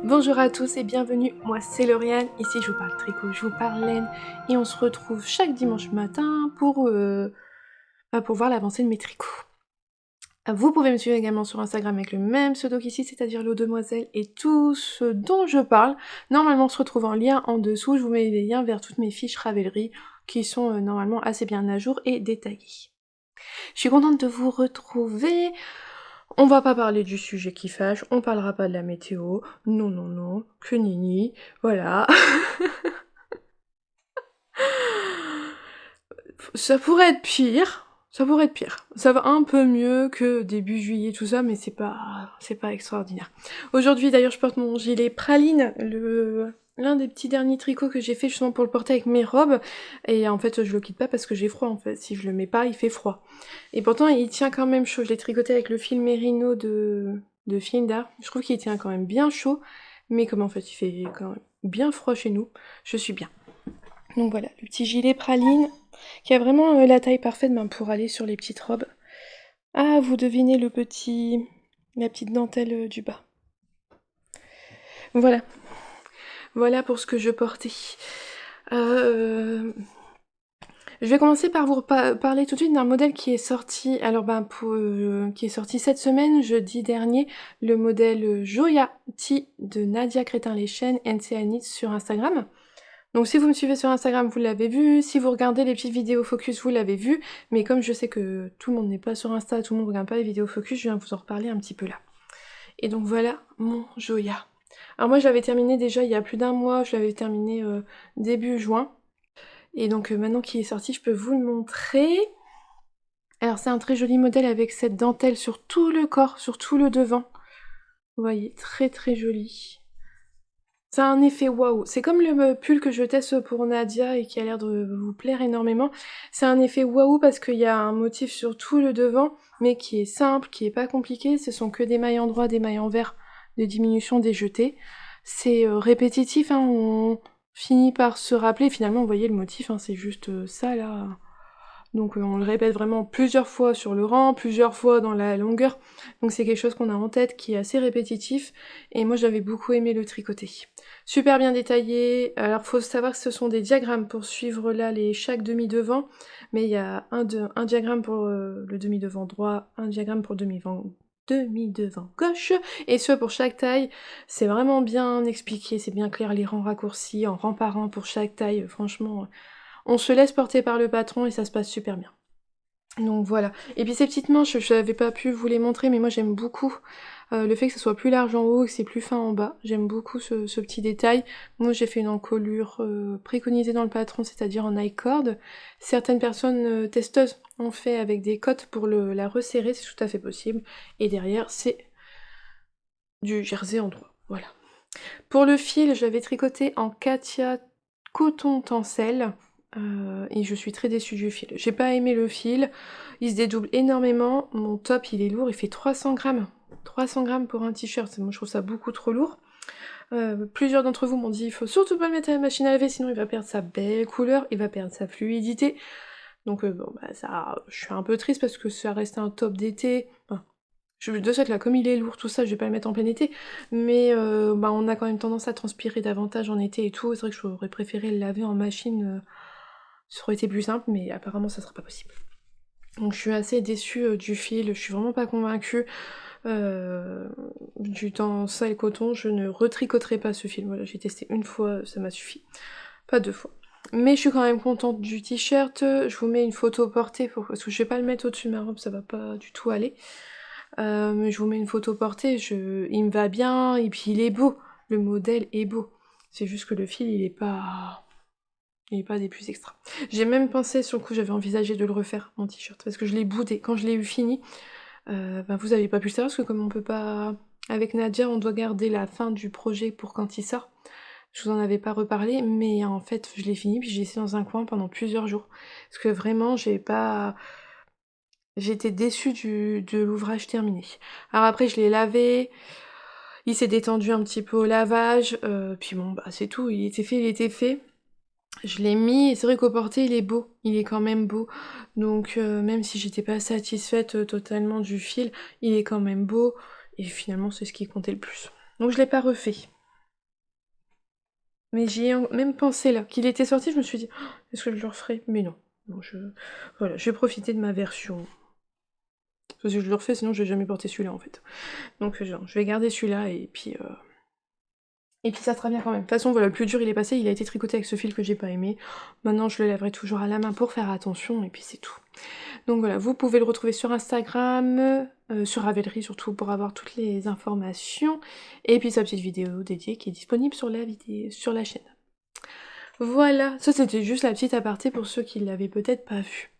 Bonjour à tous et bienvenue, moi c'est Lauriane, ici je vous parle tricot, je vous parle laine et on se retrouve chaque dimanche matin pour voir l'avancée de mes tricots. Vous pouvez me suivre également sur Instagram avec le même pseudo qu'ici, c'est-à-dire Lo Demoiselle, et tout ce dont je parle, normalement se retrouve en lien en dessous, je vous mets les liens vers toutes mes fiches Ravelry qui sont normalement assez bien à jour et détaillées. Je suis contente de vous retrouver. On va pas parler du sujet qui fâche, on parlera pas de la météo, non, que nini, voilà. Ça pourrait être pire, Ça va un peu mieux que début juillet, tout ça, mais c'est pas extraordinaire. Aujourd'hui, d'ailleurs, je porte mon gilet praline, l'un des petits derniers tricots que j'ai fait justement pour le porter avec mes robes, et en fait, je le quitte pas parce que j'ai froid, en fait. Si je le mets pas, il fait froid. Et pourtant, il tient quand même chaud. Je l'ai tricoté avec le fil Merino de Finda. Je trouve qu'il tient quand même bien chaud, mais comme en fait, il fait quand même bien froid chez nous, je suis bien. Donc voilà, le petit gilet praline, qui a vraiment la taille parfaite pour aller sur les petites robes. Ah, vous devinez la petite dentelle du bas. Voilà. Voilà pour ce que je portais. Je vais commencer par vous parler tout de suite d'un modèle qui est sorti, qui est sorti cette semaine, jeudi dernier, le modèle Joya T de Nadia Crétin-Leschène, NCA Knits sur Instagram. Donc si vous me suivez sur Instagram, vous l'avez vu, si vous regardez les petites vidéos focus, vous l'avez vu, mais comme je sais que tout le monde n'est pas sur Insta, tout le monde ne regarde pas les vidéos focus, je viens vous en reparler un petit peu là. Et donc voilà mon Joya. Alors moi je l'avais terminé déjà il y a plus d'un mois, je l'avais terminé début juin, et donc maintenant qu'il est sorti, je peux vous le montrer. Alors c'est un très joli modèle avec cette dentelle sur tout le corps, sur tout le devant. Vous voyez, très très joli. C'est un effet waouh. C'est comme le pull que je teste pour Nadia et qui a l'air de vous plaire énormément. C'est un effet waouh parce qu'il y a un motif sur tout le devant, mais qui est simple, qui est pas compliqué. Ce sont que des mailles en droit, des mailles en vert de diminution des jetés. C'est répétitif, hein, on finit par se rappeler. Finalement, vous voyez le motif, hein, c'est juste ça là. Donc on le répète vraiment plusieurs fois sur le rang, plusieurs fois dans la longueur. Donc c'est quelque chose qu'on a en tête qui est assez répétitif. Et moi j'avais beaucoup aimé le tricoter. Super bien détaillé. Alors faut savoir que ce sont des diagrammes pour suivre là chaque demi-devant. Mais il y a un diagramme pour le demi-devant droit, un diagramme pour le demi-devant gauche, et ce pour chaque taille. C'est vraiment bien expliqué, c'est bien clair, les rangs raccourcis en rang par rang pour chaque taille. Franchement, on se laisse porter par le patron et ça se passe super bien. Donc voilà. Et puis ces petites manches, je n'avais pas pu vous les montrer, mais moi j'aime beaucoup le fait que ce soit plus large en haut et que c'est plus fin en bas. J'aime beaucoup ce petit détail. Moi j'ai fait une encolure préconisée dans le patron, c'est-à-dire en I-cord. Certaines personnes testeuses ont fait avec des cottes pour la resserrer, c'est tout à fait possible. Et derrière c'est du jersey en droit. Voilà. Pour le fil, j'avais tricoté en Katia coton tencel. Et je suis très déçue du fil. J'ai pas aimé le fil, il se dédouble énormément, mon top il est lourd, il fait 300 grammes. 300 grammes pour un t-shirt, moi je trouve ça beaucoup trop lourd. Plusieurs d'entre vous m'ont dit il faut surtout pas le mettre à la machine à laver, sinon il va perdre sa belle couleur, il va perdre sa fluidité. Donc ça, je suis un peu triste parce que ça reste un top d'été. Enfin, de ce fait là, comme il est lourd, tout ça, je vais pas le mettre en plein été, mais on a quand même tendance à transpirer davantage en été et tout. C'est vrai que j'aurais préféré le laver en machine. Ça aurait été plus simple, mais apparemment ça sera pas possible. Donc je suis assez déçue du fil, je suis vraiment pas convaincue. Du temps ça et le coton, je ne retricoterai pas ce fil. Voilà, j'ai testé une fois, ça m'a suffi. Pas deux fois. Mais je suis quand même contente du t-shirt. Je vous mets une photo portée parce que je vais pas le mettre au-dessus de ma robe, ça va pas du tout aller. Mais je vous mets une photo portée, il me va bien, et puis il est beau. Le modèle est beau. C'est juste que le fil, il est pas des plus extra. J'ai même pensé, sur le coup, j'avais envisagé de le refaire, mon t-shirt, parce que je l'ai boudé. Quand je l'ai eu fini, vous avez pas pu le savoir, parce que comme on peut pas... Avec Nadia, on doit garder la fin du projet pour quand il sort. Je vous en avais pas reparlé, mais en fait, je l'ai fini, puis j'ai laissé dans un coin pendant plusieurs jours. Parce que vraiment, j'étais déçue de l'ouvrage terminé. Alors après, je l'ai lavé, il s'est détendu un petit peu au lavage, puis bon, c'est tout, il était fait. Je l'ai mis, et c'est vrai qu'au porté, il est beau, il est quand même beau. Donc même si j'étais pas satisfaite totalement du fil, il est quand même beau, et finalement c'est ce qui comptait le plus. Donc je l'ai pas refait. Mais j'y ai même pensé là. Qu'il était sorti, je me suis dit, oh, est-ce que je le referai? Mais non. Donc voilà, je vais profiter de ma version. Parce que je le refais, sinon je vais jamais porter celui-là en fait. Donc genre, je vais garder celui-là et puis ça sera bien quand même. De toute façon, voilà, le plus dur il est passé, il a été tricoté avec ce fil que j'ai pas aimé. Maintenant, je le lèverai toujours à la main pour faire attention, et puis c'est tout. Donc voilà, vous pouvez le retrouver sur Instagram, sur Ravelry surtout pour avoir toutes les informations, et puis sa petite vidéo dédiée qui est disponible sur la chaîne. Voilà, ça c'était juste la petite aparté pour ceux qui l'avaient peut-être pas vu.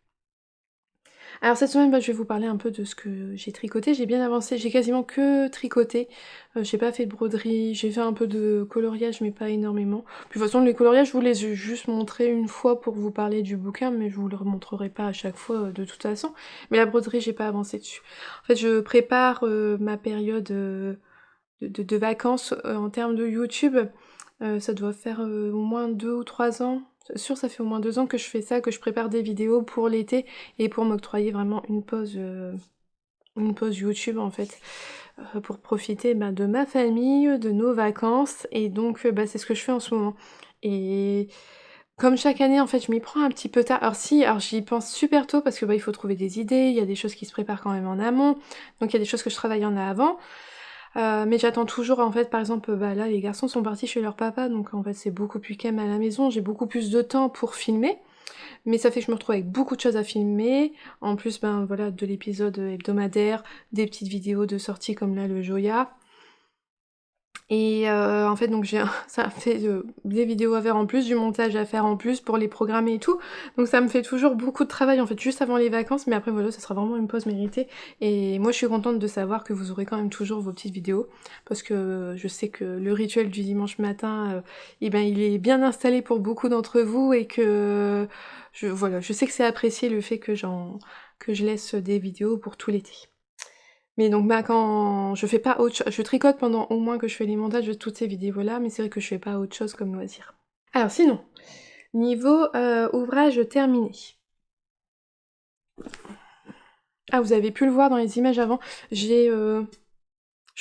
Alors cette semaine, je vais vous parler un peu de ce que j'ai tricoté. J'ai bien avancé, j'ai quasiment que tricoté. J'ai pas fait de broderie, j'ai fait un peu de coloriage, mais pas énormément. Puis de toute façon, les coloriages, je vous les ai juste montrés une fois pour vous parler du bouquin, mais je vous le remontrerai pas à chaque fois de toute façon. Mais la broderie, j'ai pas avancé dessus. En fait, je prépare ma période de vacances en termes de YouTube. Ça doit faire au moins 2 ou 3 ans. C'est sûr, ça fait au moins 2 ans que je fais ça, que je prépare des vidéos pour l'été et pour m'octroyer vraiment une pause YouTube en fait, pour profiter de ma famille, de nos vacances, et donc c'est ce que je fais en ce moment. Et comme chaque année, en fait, je m'y prends un petit peu tard. Alors j'y pense super tôt parce que il faut trouver des idées, il y a des choses qui se préparent quand même en amont, donc il y a des choses que je travaille en avant. Mais j'attends toujours en fait, par exemple, là les garçons sont partis chez leur papa, donc en fait c'est beaucoup plus calme à la maison, j'ai beaucoup plus de temps pour filmer, mais ça fait que je me retrouve avec beaucoup de choses à filmer, en plus voilà, de l'épisode hebdomadaire, des petites vidéos de sortie comme là le Joya. Et en fait, donc ça fait des vidéos à faire en plus, du montage à faire en plus pour les programmer et tout. Donc ça me fait toujours beaucoup de travail en fait, juste avant les vacances, mais après voilà, ça sera vraiment une pause méritée. Et moi je suis contente de savoir que vous aurez quand même toujours vos petites vidéos, parce que je sais que le rituel du dimanche matin, il est bien installé pour beaucoup d'entre vous, et que voilà, je sais que c'est apprécié le fait que je laisse des vidéos pour tout l'été. Mais donc quand je fais pas autre chose, je tricote pendant au moins que je fais les montages de toutes ces vidéos-là, mais c'est vrai que je fais pas autre chose comme loisir. Alors sinon, niveau ouvrage terminé. Ah, vous avez pu le voir dans les images avant, je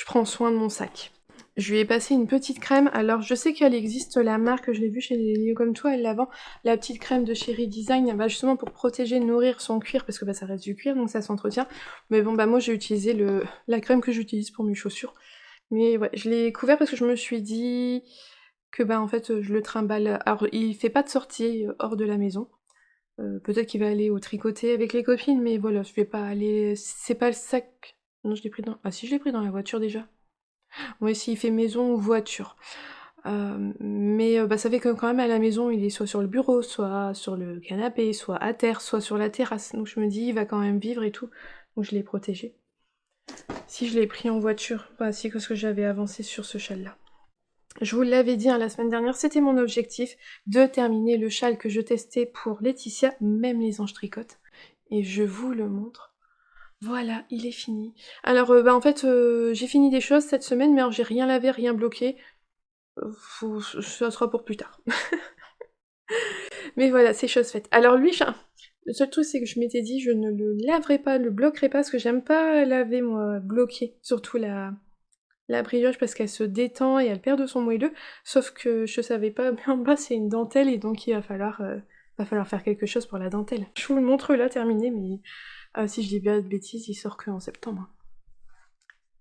prends soin de mon sac. Je lui ai passé une petite crème. Alors je sais qu'elle existe, la marque, je l'ai vue chez les Lieux comme toi, elle la vend, la petite crème de Chéri Design, justement pour protéger, nourrir son cuir, parce que ça reste du cuir, donc ça s'entretient. Mais bon, moi j'ai utilisé la crème que j'utilise pour mes chaussures. Mais ouais, je l'ai couvert parce que je me suis dit que en fait je le trimballe. Alors il fait pas de sortie hors de la maison. Peut-être qu'il va aller au tricoter avec les copines, mais voilà, je vais pas aller. C'est pas le sac. Non, je l'ai pris dans. Ah si, je l'ai pris dans la voiture déjà. Oui, s'il fait maison ou voiture. Mais ça fait que quand même à la maison, il est soit sur le bureau, soit sur le canapé, soit à terre, soit sur la terrasse. Donc je me dis, il va quand même vivre et tout. Donc je l'ai protégé. Si je l'ai pris en voiture, si, parce que j'avais avancé sur ce châle-là. Je vous l'avais dit la semaine dernière, c'était mon objectif de terminer le châle que je testais pour Laetitia, même les anges tricotent. Et je vous le montre. Voilà, il est fini. Alors, en fait, j'ai fini des choses cette semaine, mais alors j'ai rien lavé, rien bloqué. Ça sera pour plus tard. Mais voilà, c'est chose faite. Alors lui, le seul truc, c'est que je m'étais dit, je ne le laverai pas, le bloquerai pas, parce que j'aime pas laver, moi, bloquer. Surtout la brioche, parce qu'elle se détend et elle perd de son moelleux. Sauf que je savais pas, mais en bas, c'est une dentelle, et donc il va falloir faire quelque chose pour la dentelle. Je vous le montre là, terminé, mais si je dis bien de bêtises, il sort que en septembre.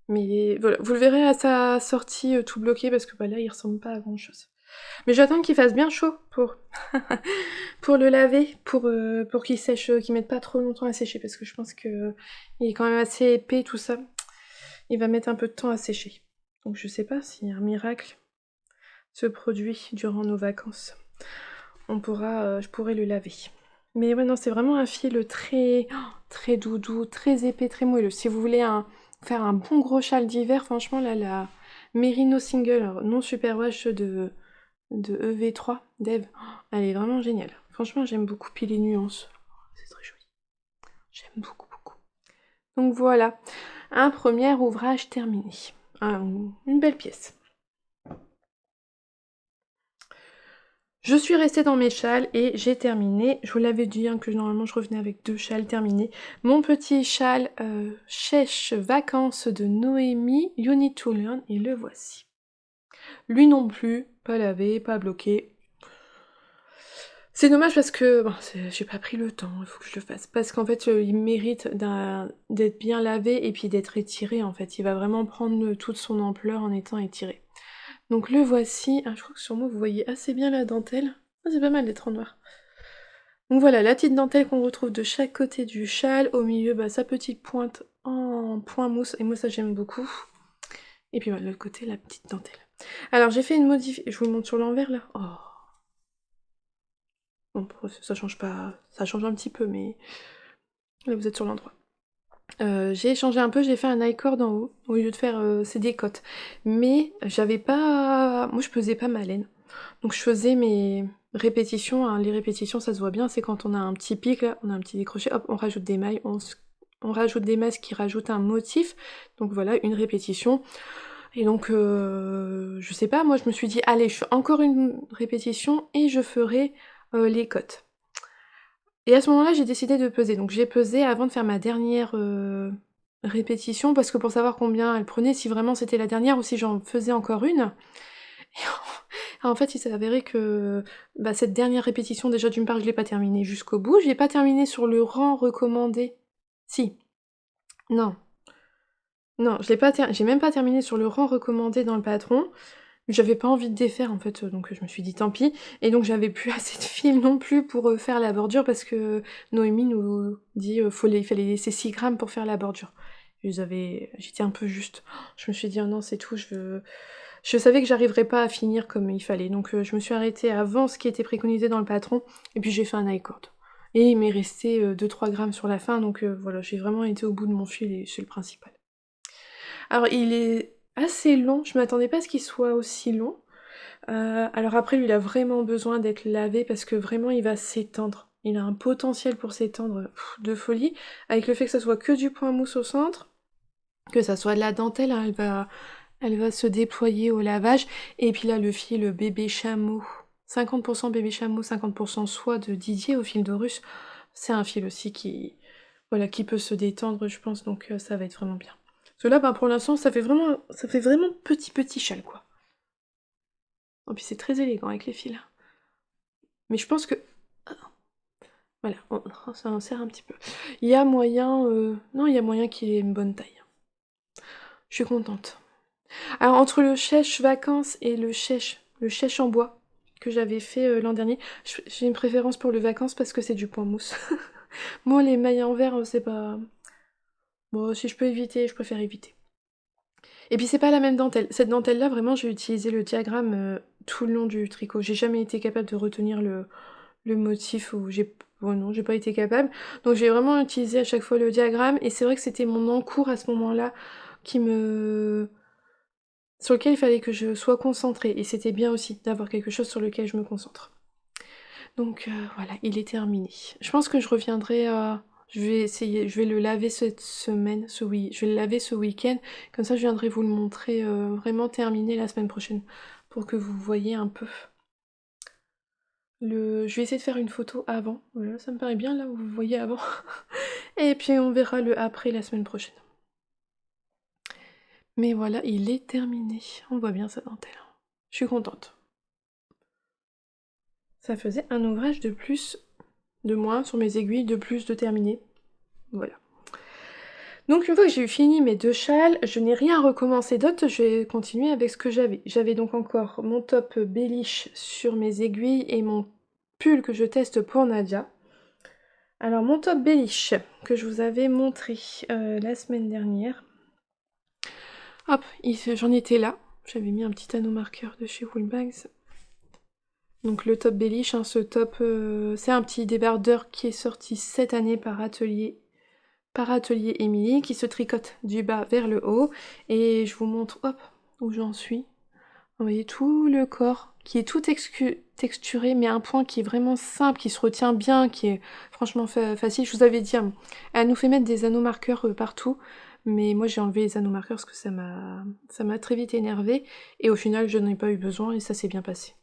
Mais voilà, vous le verrez à sa sortie tout bloqué, parce que là, il ressemble pas à grand chose. Mais j'attends qu'il fasse bien chaud pour, pour le laver, pour qu'il sèche, qu'il mette pas trop longtemps à sécher, parce que je pense que il est quand même assez épais tout ça. Il va mettre un peu de temps à sécher. Donc je sais pas si un miracle se produit durant nos vacances. Je pourrais le laver. Mais ouais, non, c'est vraiment un fil très doudou, très épais, très moelleux. Si vous voulez faire un bon gros châle d'hiver, franchement, là, la Merino Single non superwash de EV3 d'Eve, elle est vraiment géniale. Franchement, j'aime beaucoup. Puis les nuances, c'est très joli. J'aime beaucoup, beaucoup. Donc voilà, un premier ouvrage terminé. Une belle pièce. Je suis restée dans mes châles et j'ai terminé. Je vous l'avais dit que normalement je revenais avec 2 châles terminés. Mon petit châle Chèche Vacances de Noémie, You Need to Learn, et le voici. Lui non plus, pas lavé, pas bloqué. C'est dommage parce que bon, j'ai pas pris le temps, il faut que je le fasse. Parce qu'en fait, il mérite d'être bien lavé et puis d'être étiré en fait. Il va vraiment prendre toute son ampleur en étant étiré. Donc le voici. Ah, je crois que sur moi vous voyez assez bien la dentelle. Ah, c'est pas mal d'être en noir. Donc voilà, la petite dentelle qu'on retrouve de chaque côté du châle. Au milieu, bah, sa petite pointe en point mousse. Et moi ça j'aime beaucoup. Et puis voilà, de l'autre côté, la petite dentelle. Alors j'ai fait une modification. Je vous le montre sur l'envers là. Oh. Bon, ça change pas. Ça change un petit peu, mais là vous êtes sur l'endroit. J'ai changé un peu, j'ai fait un I-cord en haut, au lieu de faire c'est des côtes. Mais j'avais pas. Moi je pesais pas ma laine. Donc je faisais mes répétitions. Hein. Les répétitions, ça se voit bien, c'est quand on a un petit pic là, on a un petit décroché, hop, on rajoute des mailles, on rajoute des masques qui rajoutent un motif. Donc voilà, une répétition. Et donc, je sais pas, moi je me suis dit, allez, je fais encore une répétition et je ferai les côtes. Et à ce moment-là, j'ai décidé de peser. Donc j'ai pesé avant de faire ma dernière répétition, parce que pour savoir combien elle prenait, si vraiment c'était la dernière ou si j'en faisais encore une. Et en fait, il s'est avéré que bah, cette dernière répétition, déjà d'une part, je l'ai pas terminée jusqu'au bout. Je l'ai pas terminée sur le rang recommandé. Si. Non. Non, j'ai même pas terminé sur le rang recommandé dans le patron. J'avais pas envie de défaire en fait, donc je me suis dit tant pis. Et donc j'avais plus assez de fil non plus pour faire la bordure parce que Noémie nous dit il fallait laisser 6 grammes pour faire la bordure. J'étais un peu juste. Je me suis dit oh non c'est tout, je savais que j'arriverais pas à finir comme il fallait. Donc je me suis arrêtée avant ce qui était préconisé dans le patron et puis j'ai fait un I-cord. Et il m'est resté 2-3 grammes sur la fin, donc voilà, j'ai vraiment été au bout de mon fil et c'est le principal. Alors il est assez long, je m'attendais pas à ce qu'il soit aussi long. Alors après, lui, il a vraiment besoin d'être lavé parce que vraiment, il va s'étendre. Il a un potentiel pour s'étendre de folie. Avec le fait que ça soit que du point mousse au centre, que ça soit de la dentelle, hein, elle va se déployer au lavage. Et puis là, le fil bébé chameau, 50% bébé chameau, 50% soie de Didier au fil d'Horus, c'est un fil aussi voilà, qui peut se détendre, je pense, donc ça va être vraiment bien. Parce que là, ben, pour l'instant, ça fait vraiment petit châle, quoi. Et puis c'est très élégant avec les fils. Mais je pense que... Voilà, ça en sert un petit peu. Il y a moyen... Non, il y a moyen qu'il ait une bonne taille. Je suis contente. Alors, entre le chèche vacances et le chèche en bois que j'avais fait l'an dernier, j'ai une préférence pour le vacances parce que c'est du point mousse. Moi, les mailles en verre, c'est pas... Bon, si je peux éviter, je préfère éviter. Et puis, c'est pas la même dentelle. Cette dentelle-là, vraiment, j'ai utilisé le diagramme tout le long du tricot. J'ai jamais été capable de retenir le motif où bon non, j'ai pas été capable. Donc j'ai vraiment utilisé à chaque fois le diagramme et c'est vrai que c'était mon encours à ce moment-là sur lequel il fallait que je sois concentrée et c'était bien aussi d'avoir quelque chose sur lequel je me concentre. Donc voilà, il est terminé. Je pense que je reviendrai je vais le laver cette semaine, je vais le laver ce week-end, comme ça je viendrai vous le montrer vraiment terminé la semaine prochaine pour que vous voyez un peu. Je vais essayer de faire une photo avant. Voilà, ça me paraît bien là où vous voyez avant. Et puis on verra le après la semaine prochaine. Mais voilà, il est terminé. On voit bien sa dentelle. Je suis contente. Ça faisait un ouvrage de plus, de moins sur mes aiguilles, de plus de terminé. Voilà. Donc une fois que j'ai eu fini mes 2 châles, je n'ai rien recommencé d'autre, je vais continuer avec ce que j'avais. J'avais donc encore mon top Bellish sur mes aiguilles et mon pull que je teste pour Nadia. Alors mon top Bellish que je vous avais montré la semaine dernière. Hop, j'en étais là. J'avais mis un petit anneau marqueur de chez Woolbags. Donc le top Bellish, hein, ce top, c'est un petit débardeur qui est sorti cette année par Atelier Emily, qui se tricote du bas vers le haut. Et je vous montre, hop, où j'en suis. Vous voyez tout le corps qui est tout texturé, mais un point qui est vraiment simple, qui se retient bien, qui est franchement facile. Je vous avais dit, hein, elle nous fait mettre des anneaux marqueurs partout, mais moi j'ai enlevé les anneaux marqueurs parce que ça m'a très vite énervée, et au final je n'en ai pas eu besoin et ça s'est bien passé.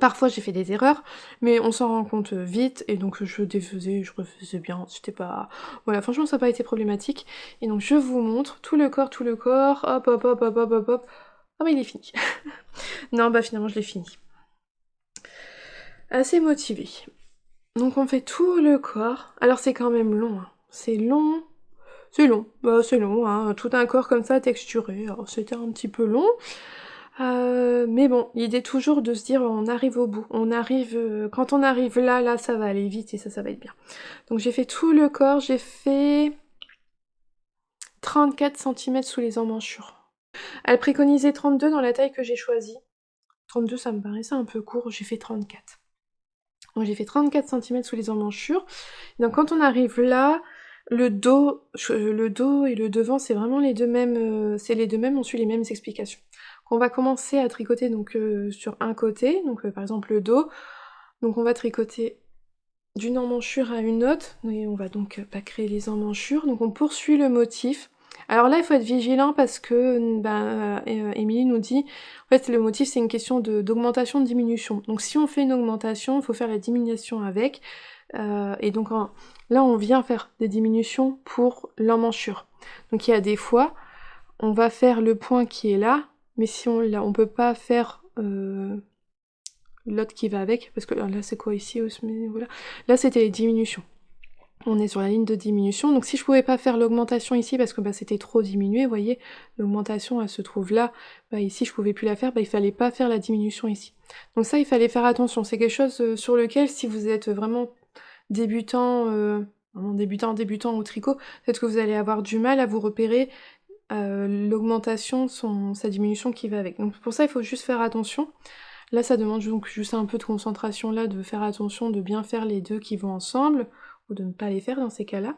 Parfois j'ai fait des erreurs, mais on s'en rend compte vite, et donc je défaisais, je refaisais bien, c'était pas... Voilà, franchement ça n'a pas été problématique. Et donc je vous montre tout le corps, hop, hop, hop, hop, hop, hop, hop. Ah bah il est fini. Non, bah finalement je l'ai fini. Assez motivée. Donc on fait tout le corps. Alors c'est quand même long, hein. C'est long. C'est long, hein. Tout un corps comme ça texturé. Alors c'était un petit peu long. Mais bon, l'idée toujours de se dire on arrive au bout. Quand on arrive là, ça va aller vite et ça va être bien. Donc j'ai fait tout le corps, j'ai fait 34 centimètres sous les emmanchures. Elle préconisait 32 dans la taille que j'ai choisie. 32, ça me paraissait un peu court, j'ai fait 34. Donc j'ai fait 34 centimètres sous les emmanchures. Donc quand on arrive là, le dos et le devant, c'est vraiment les deux mêmes, on suit les mêmes explications. On va commencer à tricoter donc sur un côté, donc par exemple le dos. Donc on va tricoter d'une emmanchure à une autre, et on va donc pas créer les emmanchures. Donc on poursuit le motif. Alors là, il faut être vigilant parce que Émilie nous dit, en fait, le motif, c'est une question d'augmentation-diminution. Donc si on fait une augmentation, il faut faire la diminution avec. Et donc là, on vient faire des diminutions pour l'emmanchure. Donc il y a des fois, on va faire le point qui est là, mais si on peut pas faire l'autre qui va avec, parce que là, c'est quoi ici voilà. Là, c'était les diminutions. On est sur la ligne de diminution, donc si je pouvais pas faire l'augmentation ici parce que c'était trop diminué, vous voyez, l'augmentation elle se trouve là, ici je pouvais plus la faire, il fallait pas faire la diminution ici. Donc ça il fallait faire attention, c'est quelque chose sur lequel si vous êtes vraiment débutant, débutant au tricot, peut-être que vous allez avoir du mal à vous repérer l'augmentation, sa diminution qui va avec. Donc pour ça il faut juste faire attention. Là ça demande donc juste un peu de concentration là, de faire attention, de bien faire les deux qui vont ensemble, ou de ne pas les faire dans ces cas-là.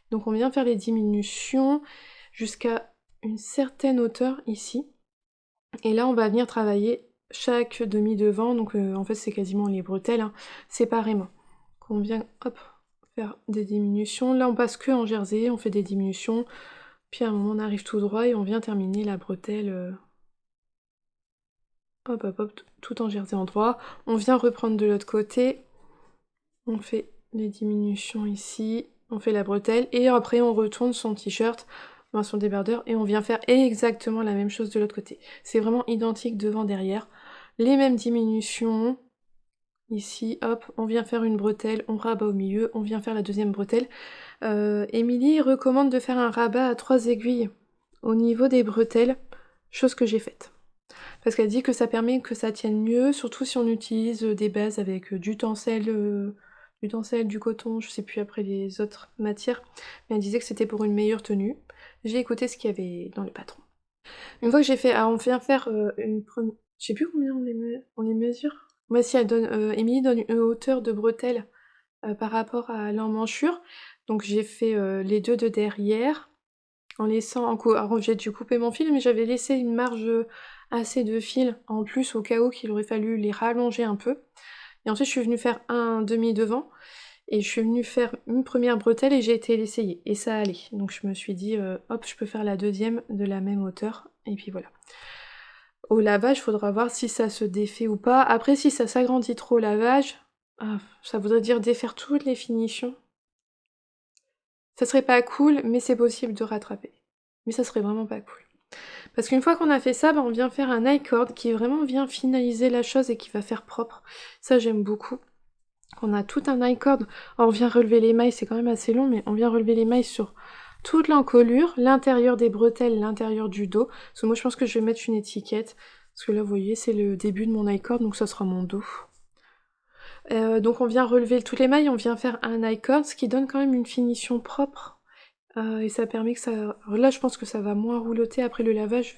Donc on vient faire les diminutions jusqu'à une certaine hauteur ici. Et là on va venir travailler chaque demi-devant, donc en fait c'est quasiment les bretelles, hein, séparément. Donc on vient faire des diminutions. Là on passe que en jersey, on fait des diminutions, puis à un moment on arrive tout droit et on vient terminer la bretelle tout en jersey en droit. On vient reprendre de l'autre côté, on fait les diminutions ici, on fait la bretelle, et après on retourne son t-shirt, son débardeur, et on vient faire exactement la même chose de l'autre côté. C'est vraiment identique devant, derrière. Les mêmes diminutions, ici, hop, on vient faire une bretelle, on rabat au milieu, on vient faire la deuxième bretelle. Émilie recommande de faire un rabat à 3 aiguilles au niveau des bretelles, chose que j'ai faite. Parce qu'elle dit que ça permet que ça tienne mieux, surtout si on utilise des bases avec du tencel, du coton, je sais plus après les autres matières, mais elle disait que c'était pour une meilleure tenue. J'ai écouté ce qu'il y avait dans le patron. Une fois que j'ai fait, on vient faire une première... Je sais plus combien on les mesure. Moi si elle donne, Émilie donne une hauteur de bretelle par rapport à l'emmanchure, donc j'ai fait les deux de derrière, en laissant... Alors j'ai dû couper mon fil, mais j'avais laissé une marge assez de fil en plus au cas où qu'il aurait fallu les rallonger un peu. Et ensuite je suis venue faire un demi devant, et je suis venue faire une première bretelle et j'ai été l'essayer, et ça allait. Donc je me suis dit, hop, je peux faire la deuxième de la même hauteur, et puis voilà. Au lavage, faudra voir si ça se défait ou pas. Après, si ça s'agrandit trop au lavage, ça voudrait dire défaire toutes les finitions. Ça serait pas cool, mais c'est possible de rattraper. Mais ça serait vraiment pas cool. Parce qu'une fois qu'on a fait ça, on vient faire un I-cord qui vraiment vient finaliser la chose et qui va faire propre. Ça, j'aime beaucoup. On a tout un I-cord. On vient relever les mailles, c'est quand même assez long, mais on vient relever les mailles sur toute l'encolure, l'intérieur des bretelles, l'intérieur du dos. Parce que moi, je pense que je vais mettre une étiquette. Parce que là, vous voyez, c'est le début de mon I-cord, donc ça sera mon dos. Donc on vient relever toutes les mailles, on vient faire un I-cord, ce qui donne quand même une finition propre. Et ça permet que ça... Alors là, je pense que ça va moins roulotter après le lavage.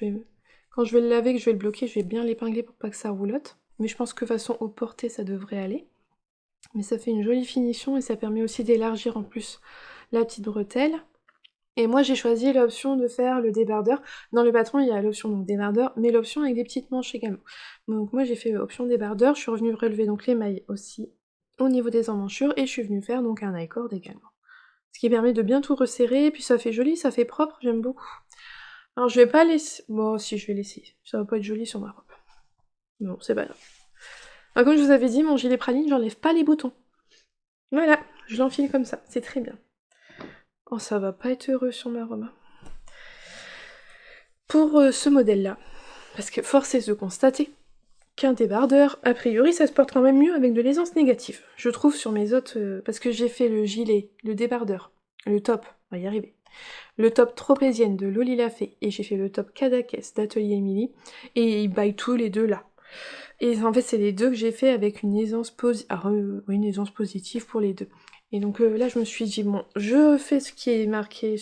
Quand je vais le laver, que je vais le bloquer, je vais bien l'épingler pour pas que ça roulotte. Mais je pense que de façon au porté, ça devrait aller. Mais ça fait une jolie finition et ça permet aussi d'élargir en plus la petite bretelle. Et moi j'ai choisi l'option de faire le débardeur. Dans le patron il y a l'option donc débardeur, mais l'option avec des petites manches également. Donc moi j'ai fait option débardeur, je suis revenue relever donc les mailles aussi au niveau des emmanchures et je suis venue faire donc un I-cord également. Ce qui permet de bien tout resserrer, et puis ça fait joli, ça fait propre, j'aime beaucoup. Alors je vais pas laisser... Bon si je vais laisser, ça va pas être joli sur ma robe. Non, c'est pas grave. Alors, comme je vous avais dit, mon gilet praline, j'enlève pas les boutons. Voilà, je l'enfile comme ça, c'est très bien. Oh, ça va pas être heureux sur ma robe. Pour ce modèle-là, Parce que force est de constater qu'un débardeur, a priori, ça se porte quand même mieux avec de l'aisance négative. Je trouve sur mes autres... parce que j'ai fait le gilet, le débardeur, le top, on va y arriver, le top tropézienne de Loli Lafay, et j'ai fait le top Cadaquès d'Atelier Émilie, et ils baillent tous les deux là. Et en fait, c'est les deux que j'ai fait avec une aisance, une aisance positive pour les deux. Et donc là, je me suis dit, bon, je fais ce qui est marqué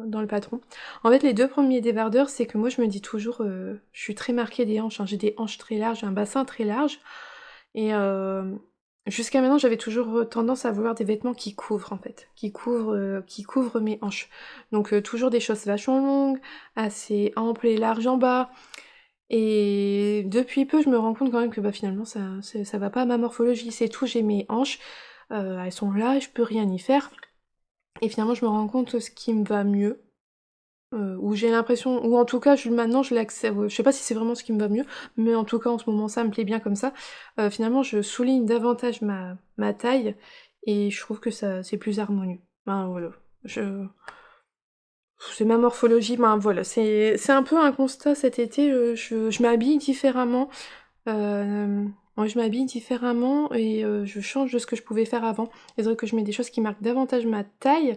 dans le patron. En fait, les deux premiers débardeurs, c'est que moi, je me dis toujours, je suis très marquée des hanches, hein. J'ai des hanches très larges, un bassin très large. Et jusqu'à maintenant, j'avais toujours tendance à vouloir des vêtements qui couvrent, en fait, qui couvrent mes hanches. Donc toujours des choses vachement longues, assez amples et larges en bas. Et depuis peu, je me rends compte quand même que finalement, ça va pas à ma morphologie, c'est tout, j'ai mes hanches, elles sont là, je peux rien y faire. Et finalement, je me rends compte ce qui me va mieux, ou j'ai l'impression, ou en tout cas, maintenant, je l'accepte. Je sais pas si c'est vraiment ce qui me va mieux, mais en tout cas, en ce moment, ça me plaît bien comme ça. Finalement, je souligne davantage ma taille, et je trouve que c'est plus harmonieux. Ben voilà, c'est ma morphologie, ben voilà, c'est un peu un constat cet été, je m'habille différemment, ouais, je m'habille différemment et je change de ce que je pouvais faire avant. C'est vrai que je mets des choses qui marquent davantage ma taille,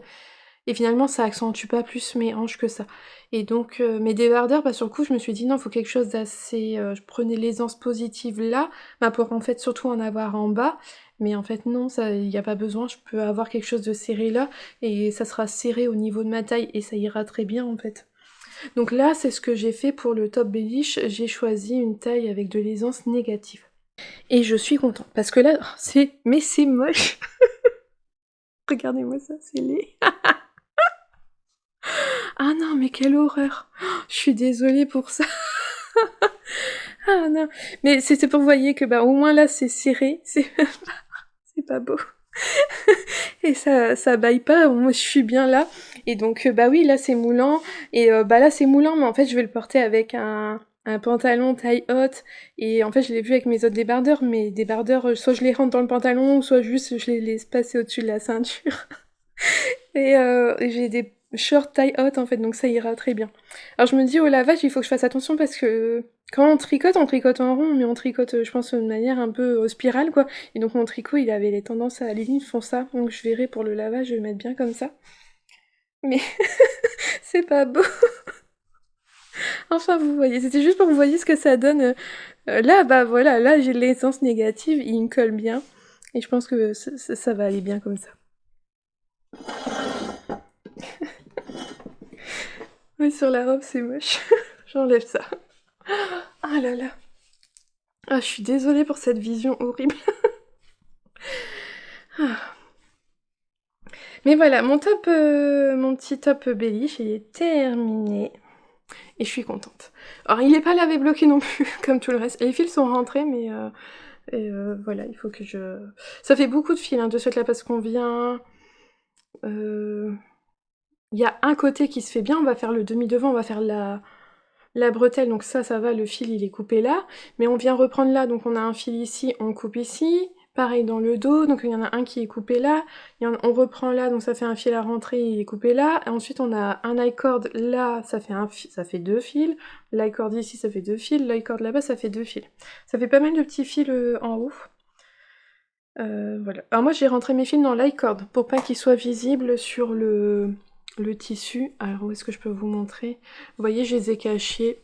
et finalement ça accentue pas plus mes hanches que ça. Et donc mes débardeurs, sur le coup je me suis dit non, faut quelque chose d'assez... je prenais l'aisance positive là, pour en fait surtout en avoir en bas, mais en fait non, ça y a pas besoin, je peux avoir quelque chose de serré là, et ça sera serré au niveau de ma taille, et ça ira très bien en fait. Donc là, c'est ce que j'ai fait pour le top Bellish, j'ai choisi une taille avec de l'aisance négative. Et je suis contente, parce que là, mais c'est moche. Regardez-moi ça, c'est laid. Ah non, mais quelle horreur. Je suis désolée pour ça. Ah non. Mais c'est pour vous voyez que au moins là, c'est serré, c'est pas beau. Et ça baille pas, moi je suis bien là. Et donc oui, là c'est moulant, et là c'est moulant, mais en fait je vais le porter avec un pantalon taille haute, et en fait je l'ai vu avec mes autres débardeurs, mais débardeurs, soit je les rentre dans le pantalon, soit juste je les laisse passer au-dessus de la ceinture. Et j'ai des shorts taille haute en fait, donc ça ira très bien. Alors je me dis au lavage, il faut que je fasse attention parce que quand on tricote en rond, mais on tricote, je pense, de manière un peu spirale quoi. Et donc mon tricot, il avait les tendances à... Les lignes font ça, donc je verrai pour le lavage, je vais mettre bien comme ça. Mais c'est pas beau. Enfin, vous voyez, c'était juste pour que vous voyez ce que ça donne. Là, voilà, là j'ai l'essence négative, il me colle bien. Et je pense que ça va aller bien comme ça. Oui, sur la robe, c'est moche. J'enlève ça. Ah là là. Ah, je suis désolée pour cette vision horrible. Ah. Mais voilà, mon petit top Bellish, il est terminé. Et je suis contente. Alors, il est pas lavé bloqué non plus, comme tout le reste. Les fils sont rentrés, mais voilà, il faut que je... Ça fait beaucoup de fils, de ce fait-là, parce qu'on vient... Il y a un côté qui se fait bien, on va faire le demi-devant, on va faire la bretelle, donc ça va, le fil il est coupé là, mais on vient reprendre là, donc on a un fil ici, on coupe ici, pareil dans le dos, donc il y en a un qui est coupé là, on reprend là, donc ça fait un fil à rentrer, il est coupé là, et ensuite on a un I-cord là, ça fait deux fils, l'I-cord ici ça fait deux fils, l'I-cord là-bas ça fait deux fils. Ça fait pas mal de petits fils en haut. Voilà. Alors moi j'ai rentré mes fils dans l'I-cord, pour pas qu'ils soient visibles sur le tissu. Alors où est-ce que je peux vous montrer? Vous voyez, je les ai cachés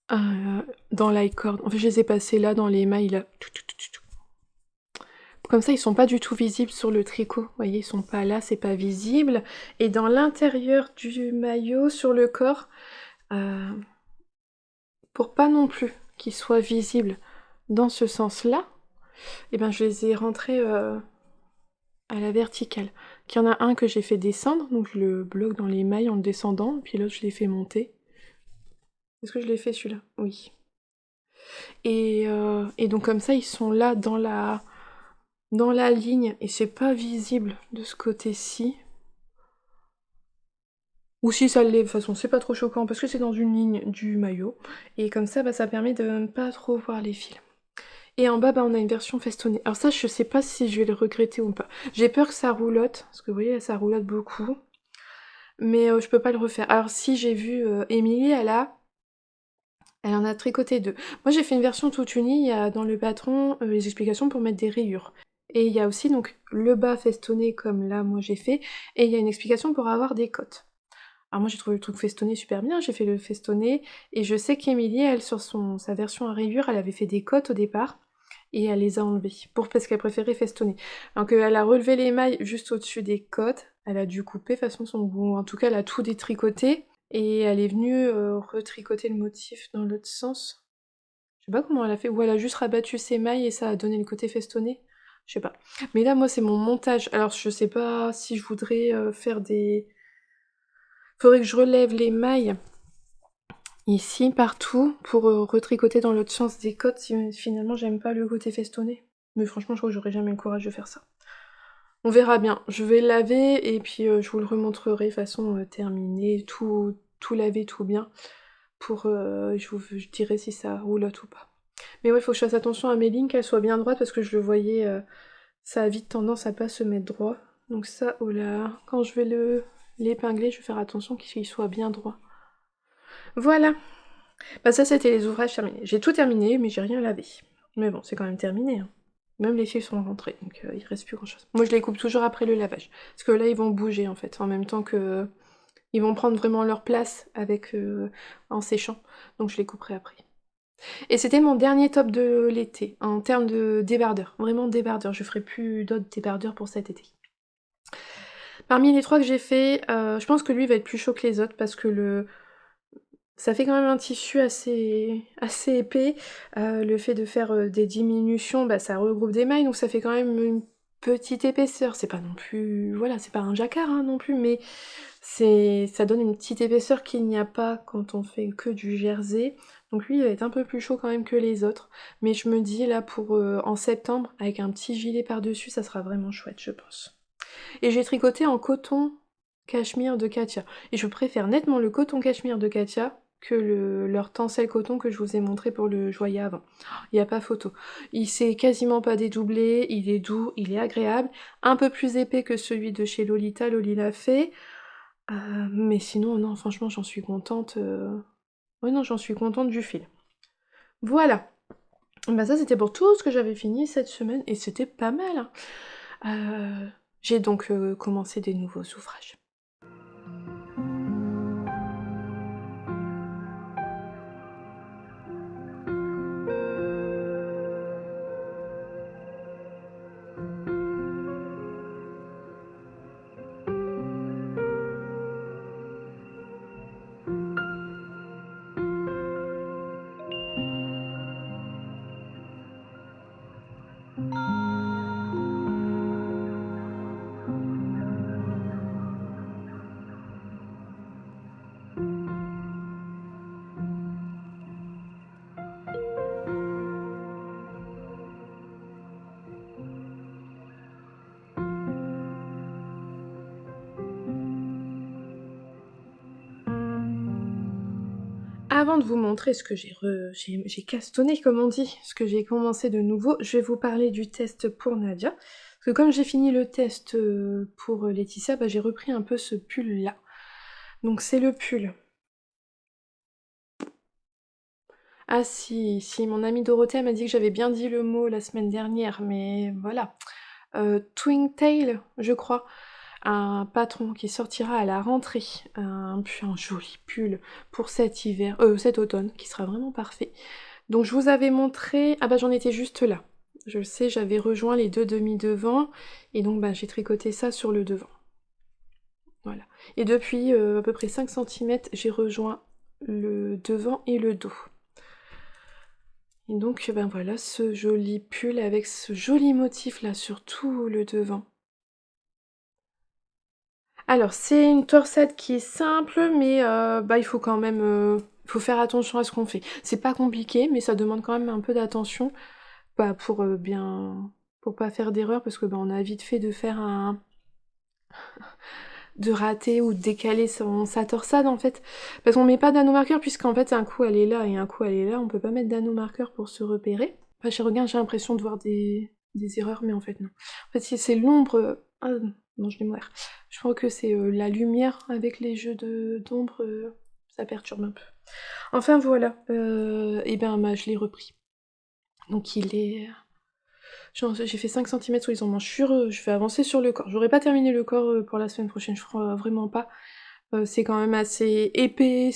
dans l'icord. En fait, je les ai passés là, dans les mailles, là. Comme ça, ils sont pas du tout visibles sur le tricot. Vous voyez, ils sont pas là, c'est pas visible. Et dans l'intérieur du maillot, sur le corps, pour pas non plus qu'ils soient visibles dans ce sens-là, je les ai rentrés à la verticale. Il y en a un que j'ai fait descendre, donc je le bloque dans les mailles en le descendant, puis l'autre je l'ai fait monter. Est-ce que je l'ai fait celui-là? Oui. Et donc comme ça, ils sont là dans la ligne, et c'est pas visible de ce côté-ci. Ou si ça l'est, de toute façon, c'est pas trop choquant, parce que c'est dans une ligne du maillot. Et comme ça, ça permet de ne pas trop voir les fils. Et en bas, on a une version festonnée. Alors ça, je sais pas si je vais le regretter ou pas. J'ai peur que ça roulotte, parce que vous voyez, ça roulotte beaucoup. Mais je peux pas le refaire. Alors si j'ai vu Émilie, elle a Elle en a tricoté 2. Moi j'ai fait une version toute unie, il y a dans le patron les explications pour mettre des rayures. Et il y a aussi donc le bas festonné comme là moi j'ai fait, et il y a une explication pour avoir des cottes. Alors moi j'ai trouvé le truc festonné super bien, j'ai fait le festonné, et je sais qu'Emilie, elle, sur sa version à rayures, elle avait fait des cottes au départ, et elle les a enlevées, parce qu'elle préférait festonner. Donc elle a relevé les mailles juste au-dessus des cottes, elle a dû couper de toute façon son bout, en tout cas elle a tout détricoté, et elle est venue retricoter le motif dans l'autre sens. Je sais pas comment elle a fait, ou elle a juste rabattu ses mailles et ça a donné le côté festonné. Je sais pas. Mais là, moi, c'est mon montage. Alors, je sais pas si je voudrais faire des... Faudrait que je relève les mailles ici, partout, pour retricoter dans l'autre sens des cottes si finalement j'aime pas le côté festonné. Mais franchement, je crois que j'aurais jamais le courage de faire ça. On verra bien. Je vais le laver et puis je vous le remontrerai façon terminée, tout lavé, tout bien. Pour, je dirai si ça roulotte ou pas. Mais ouais, faut que je fasse attention à mes lignes, qu'elles soient bien droites, parce que je le voyais, ça a vite tendance à pas se mettre droit. Donc ça, oh là, quand je vais l'épingler, je vais faire attention qu'il soit bien droit. Voilà. Bah ça, c'était les ouvrages terminés. J'ai tout terminé, mais j'ai rien lavé. Mais bon, c'est quand même terminé, hein. Même les fils sont rentrés, donc il reste plus grand chose. Moi, je les coupe toujours après le lavage. Parce que là, ils vont bouger, en fait, en même temps que... Ils vont prendre vraiment leur place avec en séchant. Donc je les couperai après. Et c'était mon dernier top de l'été, en termes de débardeur. Vraiment débardeur, je ferai plus d'autres débardeurs pour cet été. Parmi les 3 que j'ai fait, je pense que lui va être plus chaud que les autres, parce que ça fait quand même un tissu assez épais. Le fait de faire des diminutions, bah, ça regroupe des mailles, donc ça fait quand même une petite épaisseur. C'est pas non plus... Voilà, c'est pas un jacquard hein, non plus, mais ça donne une petite épaisseur qu'il n'y a pas quand on fait que du jersey. Donc lui, il va être un peu plus chaud quand même que les autres. Mais je me dis, là, pour en septembre, avec un petit gilet par-dessus, ça sera vraiment chouette, je pense. Et j'ai tricoté en coton cachemire de Katia. Et je préfère nettement le coton cachemire de Katia que leur tencel coton que je vous ai montré pour le joyer avant. Il n'y a pas photo. Il s'est quasiment pas dédoublé, il est doux, il est agréable. Un peu plus épais que celui de chez Lolita, Loli l'a fait. Mais sinon, non, franchement, j'en suis contente. Ouais, non, j'en suis contente du fil. Voilà. Bah ça, c'était pour tout ce que j'avais fini cette semaine, et c'était pas mal, hein. J'ai donc commencé des nouveaux ouvrages. Avant de vous montrer ce que j'ai castonné, comme on dit, ce que j'ai commencé de nouveau, je vais vous parler du test pour Nadia. Parce que comme j'ai fini le test pour Laetitia, bah, j'ai repris un peu ce pull-là. Donc c'est le pull. Ah si, mon amie Dorothée m'a dit que j'avais bien dit le mot la semaine dernière, mais voilà. Twingtail, je crois. Un patron qui sortira à la rentrée, un joli pull pour cet automne, qui sera vraiment parfait. Donc je vous avais montré, ah bah j'en étais juste là. Je le sais, j'avais rejoint les 2 demi-devants, et donc bah j'ai tricoté ça sur le devant. Voilà. Et depuis à peu près 5 cm, j'ai rejoint le devant et le dos. Et donc ben voilà, ce joli pull avec ce joli motif là sur tout le devant. Alors, c'est une torsade qui est simple, mais bah, il faut quand même faut faire attention à ce qu'on fait. C'est pas compliqué, mais ça demande quand même un peu d'attention bah, pour pas faire d'erreur, parce que bah, on a vite fait de faire de rater ou de décaler sa torsade en fait. Parce qu'on met pas d'anneau-marqueur, puisqu'en fait un coup elle est là et un coup elle est là, on peut pas mettre d'anneau-marqueur pour se repérer. Enfin, je regarde, j'ai l'impression de voir des erreurs, mais en fait non. En fait, si c'est l'ombre... Ah non, je l'ai mourir. Je crois que c'est la lumière avec les jeux d'ombre, ça perturbe un peu. Enfin voilà, et ben je l'ai repris. Donc il est... J'ai fait 5 cm sous les emmanchures, je vais avancer sur le corps. J'aurais pas terminé le corps pour la semaine prochaine, je crois vraiment pas. C'est quand même assez épais,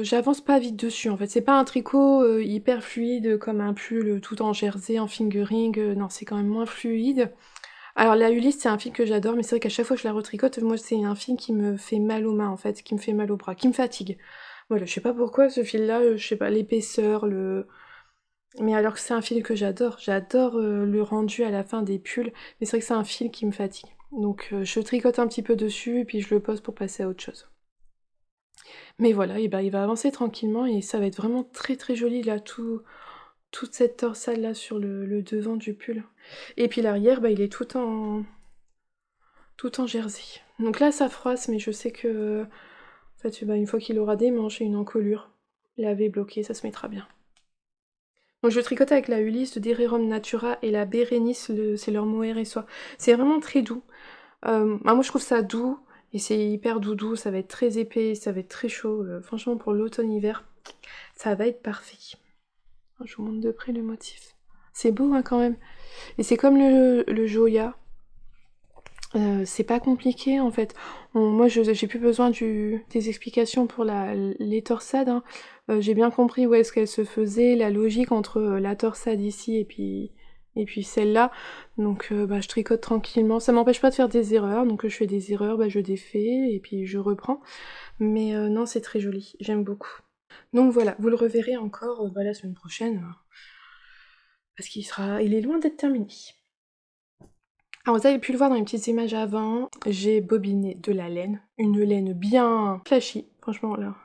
j'avance pas vite dessus en fait. C'est pas un tricot hyper fluide comme un pull tout en jersey, en fingering, non c'est quand même moins fluide. Alors la Ulysse c'est un fil que j'adore, mais c'est vrai qu'à chaque fois que je la retricote, moi c'est un fil qui me fait mal aux mains en fait, qui me fait mal aux bras, qui me fatigue. Voilà, je sais pas pourquoi ce fil là, je sais pas, l'épaisseur, mais alors que c'est un fil que j'adore le rendu à la fin des pulls, mais c'est vrai que c'est un fil qui me fatigue. Donc je tricote un petit peu dessus, et puis je le pose pour passer à autre chose. Mais voilà, et ben il va avancer tranquillement, et ça va être vraiment très très joli là, toute cette torsade là sur le devant du pull. Et puis l'arrière, il est tout en jersey. Donc là ça froisse, mais je sais que en fait, une fois qu'il aura des manches et une encolure, lavé, bloqué, ça se mettra bien. Donc je tricote avec la Ulysse de Dererum Natura et la Bérénice, c'est leur mohair et soie. C'est vraiment très doux. Moi je trouve ça doux, et c'est hyper doudou, ça va être très épais, ça va être très chaud. Franchement pour l'automne-hiver, ça va être parfait. Je vous montre de près le motif. C'est beau hein, quand même. Et c'est comme le Joya. C'est pas compliqué en fait. Moi j'ai plus besoin des explications pour les torsades. Hein. J'ai bien compris où est-ce qu'elles se faisaient, la logique entre la torsade ici et puis celle-là. Donc je tricote tranquillement. Ça m'empêche pas de faire des erreurs. Donc je fais des erreurs, je défais et puis je reprends. Mais non, c'est très joli. J'aime beaucoup. Donc voilà, vous le reverrez encore la semaine prochaine. Parce il est loin d'être terminé. Alors vous avez pu le voir dans les petites images avant, j'ai bobiné de la laine, une laine bien flashy, franchement là,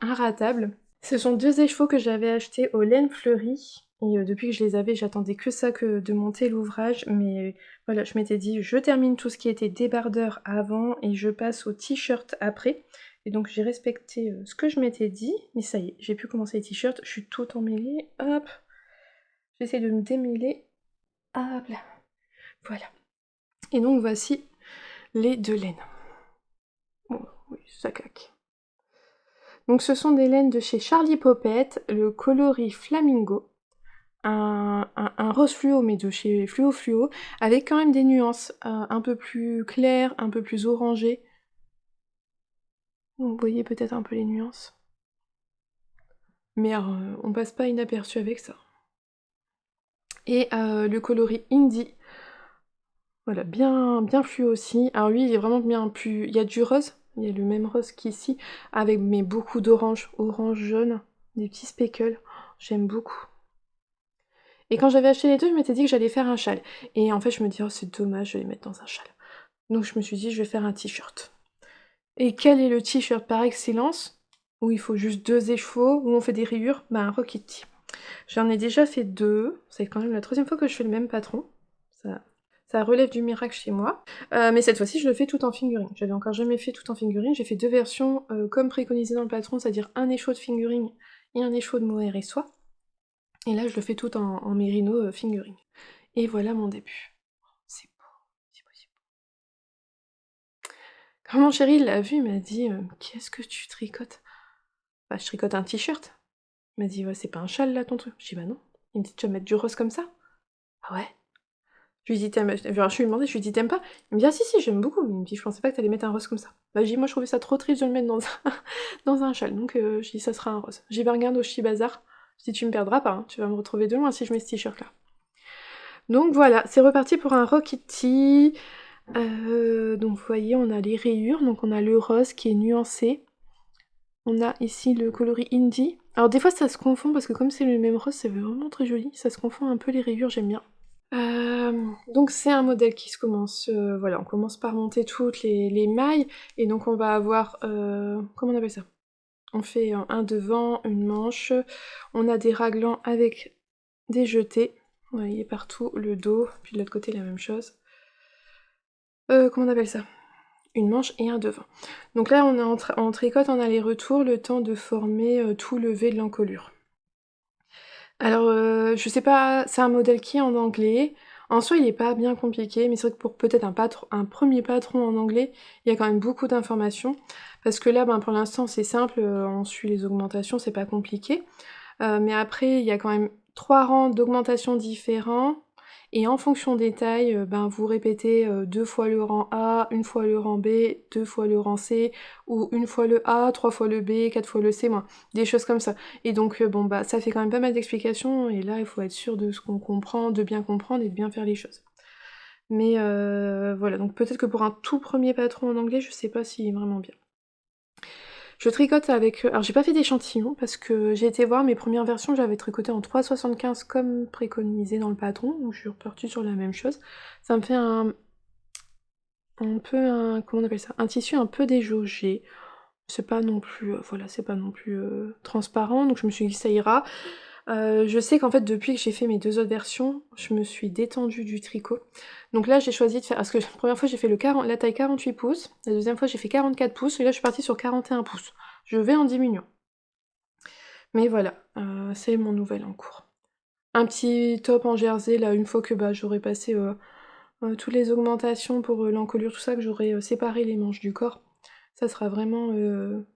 inratable. Ce sont 2 écheveaux que j'avais achetés aux laines fleuries, et depuis que je les avais, j'attendais que ça, que de monter l'ouvrage, mais voilà, je m'étais dit, je termine tout ce qui était débardeur avant, et je passe au t-shirt après. Et donc j'ai respecté ce que je m'étais dit, mais ça y est, j'ai pu commencer les t-shirts, je suis tout emmêlée, hop, j'essaie de me démêler, hop là, voilà. Et donc voici les 2 laines. Oh, oui, ça claque. Donc ce sont des laines de chez Charlie Popette, le coloris Flamingo, un rose fluo, mais de chez Fluo Fluo, avec quand même des nuances un peu plus claires, un peu plus orangées. Vous voyez peut-être un peu les nuances. Mais on passe pas inaperçu avec ça. Et le coloris Indie, voilà, bien fluo aussi. Alors lui, il est vraiment bien plus... Il y a du rose, il y a le même rose qu'ici, avec mais beaucoup d'orange, orange jaune, des petits speckles. J'aime beaucoup. Et quand j'avais acheté les deux, je m'étais dit que j'allais faire un châle. Et en fait, je me dis, oh, c'est dommage, je vais les mettre dans un châle. Donc je me suis dit, je vais faire un t-shirt. Et quel est le t-shirt par excellence, où il faut juste 2 écheveaux, où on fait des rayures? Un Rocket Tee. J'en ai déjà fait 2, c'est quand même la 3e fois que je fais le même patron. Ça relève du miracle chez moi. Mais cette fois-ci, je le fais tout en fingering. J'avais encore jamais fait tout en fingering. J'ai fait 2 versions comme préconisé dans le patron, c'est-à-dire un écheveau de fingering et un écheveau de mohair et soie. Et là, je le fais tout en mérino fingering. Et voilà mon début. C'est beau, c'est beau, c'est beau. Quand mon chéri l'a vu, il m'a dit qu'est-ce que tu tricotes? Je tricote un t-shirt. Il m'a dit ouais, c'est pas un châle là ton truc. Je dis bah non. Il me dit tu vas mettre du rose comme ça? Ah ouais? Je lui dis t'aimes. Je lui ai demandé, je lui dis t'aimes pas? Il me dit ah si je j'aime beaucoup, mais il me dit je pensais pas que t'allais mettre un rose comme ça. Je dis moi je trouvais ça trop triste de le mettre dans un châle, donc je dis ça sera un rose. J'ai regarde au Chi Bazar. Je dis tu me perdras pas, hein. Tu vas me retrouver de loin si je mets ce t-shirt là. Donc voilà, c'est reparti pour un Rocket Tee. Donc vous voyez, on a les rayures, donc on a le rose qui est nuancé. On a ici le coloris Indie. Alors des fois ça se confond parce que comme c'est le même rose, c'est vraiment très joli. Ça se confond un peu les rayures, j'aime bien. Donc c'est un modèle qui se commence, voilà, on commence par monter toutes les mailles, et donc on va avoir, comment on appelle ça? On fait un devant, une manche, on a des raglans avec des jetés, vous voyez partout, le dos, puis de l'autre côté la même chose. Comment on appelle ça? Une manche et un devant. Donc là on est en tricote en aller-retour, le temps de former tout le V de l'encolure. Alors je sais pas, c'est un modèle qui est en anglais. En soi, il est pas bien compliqué, mais c'est vrai que pour peut-être un premier patron en anglais, il y a quand même beaucoup d'informations. Parce que là, ben, pour l'instant, c'est simple, on suit les augmentations, c'est pas compliqué. Mais après, il y a quand même 3 rangs d'augmentation différents, et en fonction des tailles, ben, vous répétez 2 fois le rang A, 1 fois le rang B, 2 fois le rang C, ou 1 fois le A, 3 fois le B, 4 fois le C, moi, des choses comme ça. Et donc, bon, bah, ça fait quand même pas mal d'explications, et là, il faut être sûr de ce qu'on comprend, de bien comprendre et de bien faire les choses. Mais voilà, donc peut-être que pour un tout premier patron en anglais, je sais pas s'il est vraiment bien. Je tricote avec... Alors j'ai pas fait d'échantillon parce que j'ai été voir mes premières versions, j'avais tricoté en 3,75 comme préconisé dans le patron, donc je suis repartie sur la même chose. Ça me fait un peu un... comment on appelle ça? Un tissu un peu déjaugé. C'est pas non plus... voilà, c'est pas non plus transparent, donc je me suis dit ça ira. Je sais qu'en fait depuis que j'ai fait mes 2 autres versions, je me suis détendue du tricot. Donc là j'ai choisi de faire... Parce que la première fois j'ai fait la taille 48 pouces, la deuxième fois j'ai fait 44 pouces, et là je suis partie sur 41 pouces. Je vais en diminuant. Mais voilà, c'est mon nouvel en cours. Un petit top en jersey, là, une fois que bah, j'aurai passé toutes les augmentations pour l'encolure, tout ça, que j'aurai séparé les manches du corps. Ça sera vraiment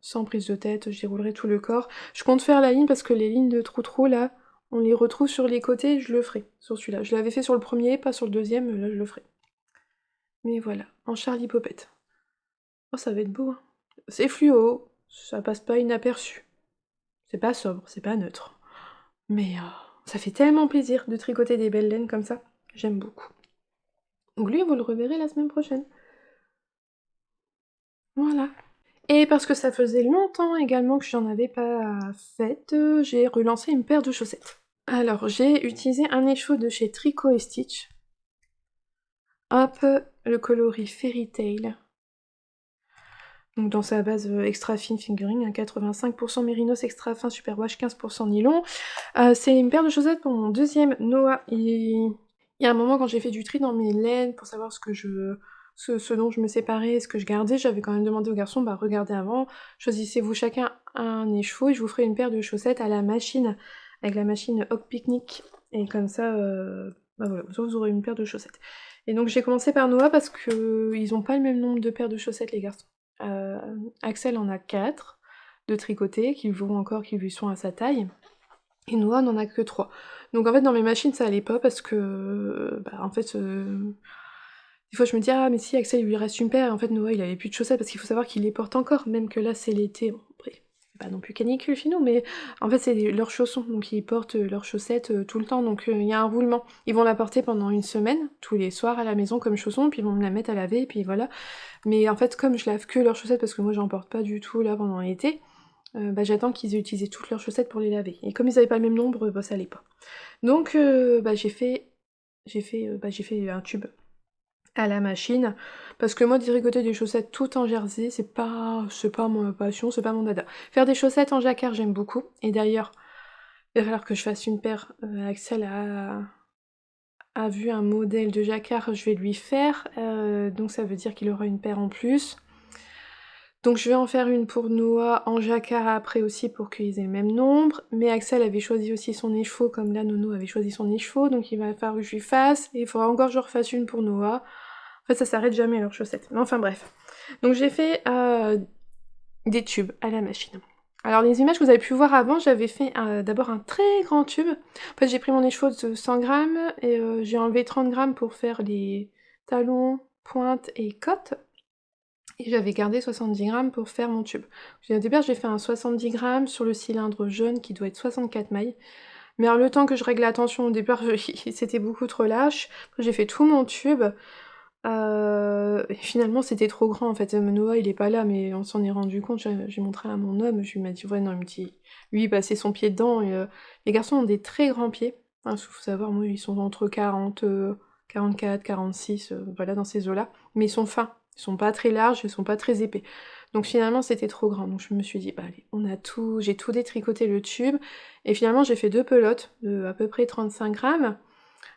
sans prise de tête, j'y roulerai tout le corps. Je compte faire la ligne parce que les lignes de trou-trou, là, on les retrouve sur les côtés, je le ferai sur celui-là. Je l'avais fait sur le premier, pas sur le deuxième, là je le ferai. Mais voilà, en Charlie Popette. Oh, ça va être beau, hein. C'est fluo, ça passe pas inaperçu. C'est pas sobre, c'est pas neutre. Mais ça fait tellement plaisir de tricoter des belles laines comme ça. J'aime beaucoup. Donc lui, vous le reverrez la semaine prochaine. Voilà. Et parce que ça faisait longtemps également que j'en avais pas faite, j'ai relancé une paire de chaussettes. Alors, j'ai utilisé un écheveau de chez Tricot et Stitch. Hop, le coloris Fairy Tail. Donc dans sa base extra fine fingering, 85% mérinos extra fin superwash, 15% nylon. C'est une paire de chaussettes pour mon deuxième Noah. Il y a un moment quand j'ai fait du tri dans mes laines pour savoir ce dont je me séparais, ce que je gardais, j'avais quand même demandé aux garçons, bah regardez avant, choisissez-vous chacun un écheveau et je vous ferai une paire de chaussettes à la machine, avec la machine Hawk Picnic. Et comme ça, bah voilà, vous aurez une paire de chaussettes. Et donc j'ai commencé par Noah parce que ils ont pas le même nombre de paires de chaussettes les garçons. Euh, Axel en a 4 de tricotés qui lui sont à sa taille. Et Noah n'en a que 3. Donc en fait dans mes machines ça allait pas parce que bah, en fait des fois je me dis ah mais si Axel il lui reste une paire et en fait Noah il avait plus de chaussettes parce qu'il faut savoir qu'il les porte encore même que là c'est l'été. Bon après c'est pas non plus canicule chez nous mais en fait c'est leurs chaussons donc ils portent leurs chaussettes tout le temps donc il y a un roulement. Ils vont la porter pendant une semaine tous les soirs à la maison comme chaussons puis ils vont me la mettre à laver et puis voilà. Mais en fait comme je lave que leurs chaussettes parce que moi j'en porte pas du tout là pendant l'été, bah, j'attends qu'ils aient utilisé toutes leurs chaussettes pour les laver. Et comme ils avaient pas le même nombre, bah, ça allait pas. Donc bah, j'ai fait un tube à la machine, parce que moi tricoter des chaussettes tout en jersey, c'est pas ma passion, c'est pas mon dada. Faire des chaussettes en jacquard, j'aime beaucoup. Et d'ailleurs, il va falloir que je fasse une paire. Axel a vu un modèle de jacquard, je vais lui faire, donc ça veut dire qu'il aura une paire en plus. Donc je vais en faire une pour Noah en jacquard après aussi pour qu'ils aient le même nombre. Mais Axel avait choisi aussi son écheveau, comme là Nono avait choisi son écheveau, donc il va falloir que je lui fasse. Et il faudra encore que je refasse une pour Noah. En fait ça s'arrête jamais leurs chaussettes. Mais enfin bref. Donc j'ai fait des tubes à la machine. Alors les images que vous avez pu voir avant, j'avais fait d'abord un très grand tube. En fait j'ai pris mon écheveau de 100 grammes et j'ai enlevé 30 grammes pour faire les talons, pointes et côtes. Et j'avais gardé 70 grammes pour faire mon tube. Au départ, j'ai fait un 70 grammes sur le cylindre jaune qui doit être 64 mailles. Mais alors, le temps que je règle la tension au départ, c'était beaucoup trop lâche. Après, j'ai fait tout mon tube. Et finalement, c'était trop grand en fait. Noah, il est pas là, mais on s'en est rendu compte. J'ai montré à mon homme. Je lui ai dit, ouais, non, il me dit, lui, il passait son pied dedans. Et, les garçons ont des très grands pieds. Il faut savoir, moi, ils sont entre 40, 44, 46, voilà, dans ces eaux-là. Mais ils sont fins. Ils sont pas très larges, ils sont pas très épais. Donc finalement, c'était trop grand. Donc je me suis dit, bah allez, j'ai tout détricoté le tube. Et finalement, j'ai fait 2 pelotes de à peu près 35 grammes.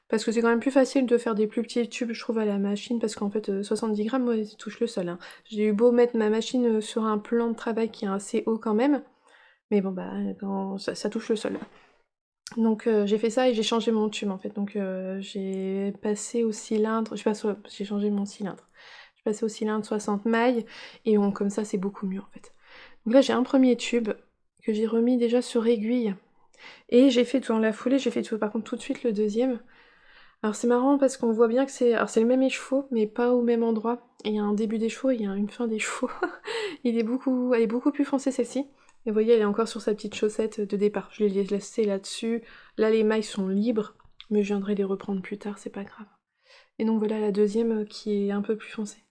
Parce que c'est quand même plus facile de faire des plus petits tubes, je trouve, à la machine, parce qu'en fait, 70 grammes, moi, ça touche le sol, hein. J'ai eu beau mettre ma machine sur un plan de travail qui est assez haut quand même, mais bon, bah, ça touche le sol. Donc j'ai fait ça et j'ai changé mon tube en fait. Donc j'ai passé au cylindre, j'ai changé mon cylindre. J'ai passé au cylindre 60 mailles et comme ça c'est beaucoup mieux en fait. Donc là j'ai un premier tube que j'ai remis déjà sur aiguille et j'ai fait tout dans la foulée, j'ai fait tout par contre tout de suite le deuxième. Alors c'est marrant parce qu'on voit bien que c'est le même écheveau mais pas au même endroit. Et il y a un début d'écheveau et il y a une fin d'écheveau. Elle est beaucoup plus foncée celle-ci. Et vous voyez, elle est encore sur sa petite chaussette de départ. Je l'ai laissée là-dessus. Là, les mailles sont libres, mais je viendrai les reprendre plus tard, c'est pas grave. Et donc voilà la deuxième qui est un peu plus foncée.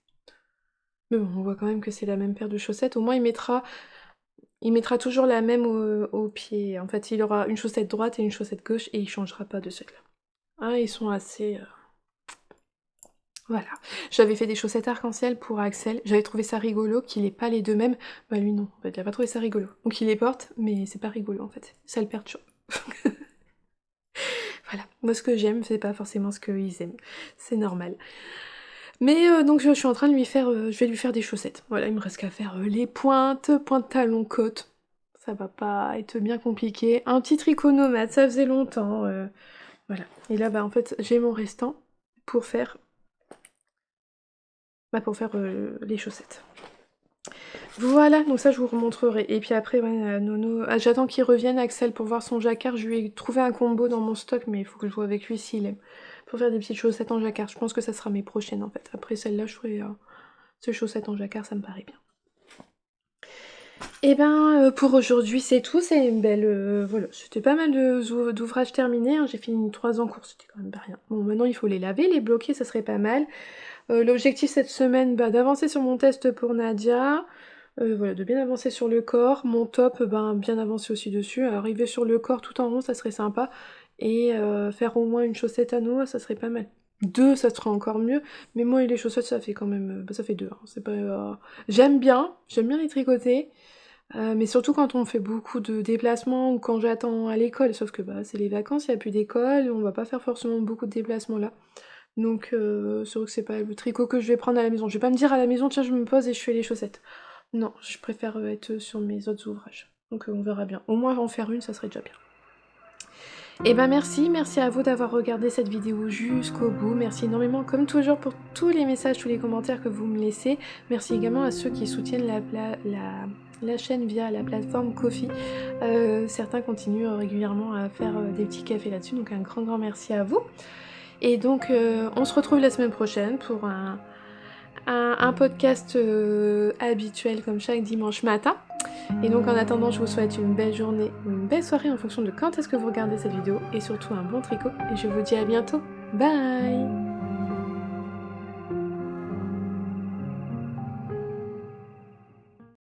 Mais bon, on voit quand même que c'est la même paire de chaussettes. Au moins, il mettra toujours la même au pied. En fait, il aura une chaussette droite et une chaussette gauche et il changera pas de celle-là. Ah, ils sont assez... Voilà. J'avais fait des chaussettes arc-en-ciel pour Axel. J'avais trouvé ça rigolo qu'il ait pas les deux mêmes. Bah lui non, en fait, il a pas trouvé ça rigolo. Donc il les porte, mais c'est pas rigolo en fait. Ça le perturbe. Voilà. Moi ce que j'aime, c'est pas forcément ce qu'ils aiment. C'est normal. Mais donc je suis en train de je vais lui faire des chaussettes. Voilà, il me reste qu'à faire les pointes talon, côte. Ça va pas être bien compliqué. Un petit tricot nomade, ça faisait longtemps. Voilà. Et là, bah en fait, j'ai mon restant pour faire les chaussettes. Voilà, donc ça je vous remontrerai. Et puis après, ouais, Nono... Ah, j'attends qu'il revienne, Axel, pour voir son jacquard. Je lui ai trouvé un combo dans mon stock, mais il faut que je vois avec lui s'il aime. Pour faire des petites chaussettes en jacquard. Je pense que ça sera mes prochaines, en fait. Après celle-là, je ferai ces chaussettes en jacquard, ça me paraît bien. Et ben, pour aujourd'hui, c'est tout. C'est une belle... voilà, c'était pas mal d'ouvrages terminés. Hein. J'ai fini 3 en cours, c'était quand même pas rien. Bon, maintenant, il faut les laver, les bloquer, ça serait pas mal. L'objectif cette semaine, d'avancer sur mon test pour Nadia. Voilà, de bien avancer sur le corps. Mon top, bien avancer aussi dessus. Arriver sur le corps tout en rond, ça serait sympa. Et faire au moins une chaussette à nous, ça serait pas mal. 2, ça serait encore mieux. Mais moi et les chaussettes, ça fait quand même... ça fait 2. Hein. C'est pas... J'aime bien les tricoter. Mais surtout quand on fait beaucoup de déplacements ou quand j'attends à l'école. Sauf que c'est les vacances, il n'y a plus d'école. On va pas faire forcément beaucoup de déplacements là. Donc c'est vrai que c'est pas le tricot que je vais prendre à la maison. Je vais pas me dire à la maison, tiens, je me pose et je fais les chaussettes. Non, je préfère être sur mes autres ouvrages. Donc on verra bien. Au moins en faire une, ça serait déjà bien. Et merci à vous d'avoir regardé cette vidéo jusqu'au bout. Merci énormément, comme toujours, pour tous les messages, tous les commentaires que vous me laissez. Merci également à ceux qui soutiennent la chaîne via la plateforme Ko-fi. Certains continuent régulièrement à faire des petits cafés là-dessus, donc un grand merci à vous. Et donc on se retrouve la semaine prochaine pour un podcast habituel comme chaque dimanche matin. Et donc en attendant, je vous souhaite une belle journée ou une belle soirée en fonction de quand est-ce que vous regardez cette vidéo et surtout un bon tricot. Et je vous dis à bientôt. Bye!